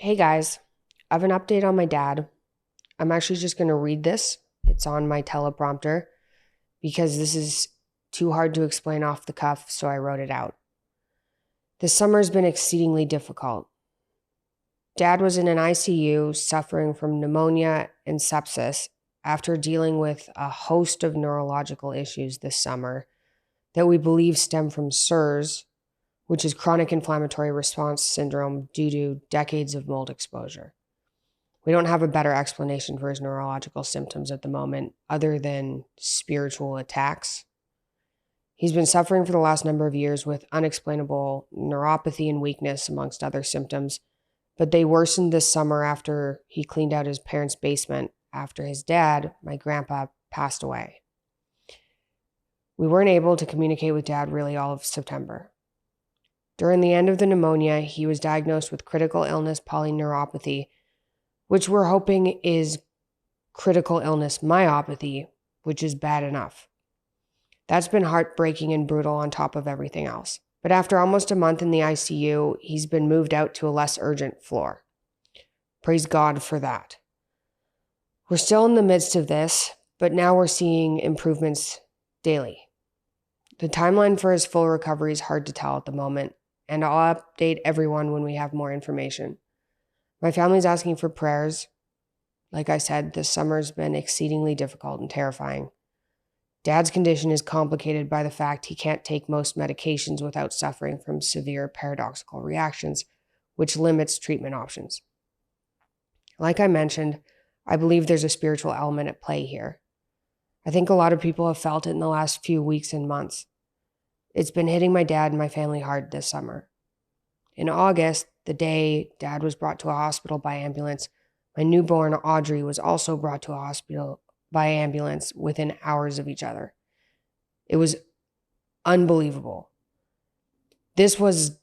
Hey guys, I have an update on my dad. I'm actually just going to read this. It's on my teleprompter because this is too hard to explain off the cuff, so I wrote it out. This summer's been exceedingly difficult. Dad was in an ICU suffering from pneumonia and sepsis after dealing with a host of neurological issues this summer that we believe stem from CIRS, which is chronic inflammatory response syndrome due to decades of mold exposure. We don't have a better explanation for his neurological symptoms at the moment other than spiritual attacks. He's been suffering for the last number of years with unexplainable neuropathy and weakness, amongst other symptoms, but they worsened this summer after he cleaned out his parents' basement after his dad, my grandpa, passed away. We weren't able to communicate with Dad really all of September. During the end of the pneumonia, he was diagnosed with critical illness polyneuropathy, which we're hoping is critical illness myopathy, which is bad enough. That's been heartbreaking and brutal on top of everything else. But after almost a month in the ICU, he's been moved out to a less urgent floor. Praise God for that. We're still in the midst of this, but now we're seeing improvements daily. The timeline for his full recovery is hard to tell at the moment, and I'll update everyone when we have more information. My family's asking for prayers. Like I said, this summer's been exceedingly difficult and terrifying. Dad's condition is complicated by the fact he can't take most medications without suffering from severe paradoxical reactions, which limits treatment options. Like I mentioned, I believe there's a spiritual element at play here. I think a lot of people have felt it in the last few weeks and months. It's been hitting my dad and my family hard this summer. In August, the day Dad was brought to a hospital by ambulance, my newborn Audrey was also brought to a hospital by ambulance within hours of each other. It was unbelievable. This was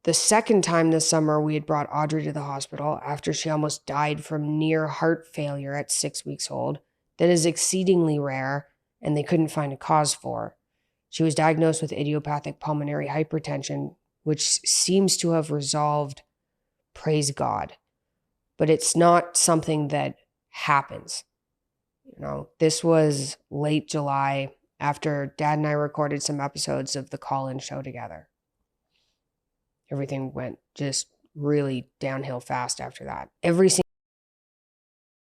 the second time this summer we had brought Audrey to the hospital after she almost died from near heart failure at 6 weeks old. That is exceedingly rare, and they couldn't find a cause for. She was diagnosed with idiopathic pulmonary hypertension, which seems to have resolved, praise God. But it's not something that happens. This was late July after Dad and I recorded some episodes of the call-in show together. Everything went just really downhill fast after that. Every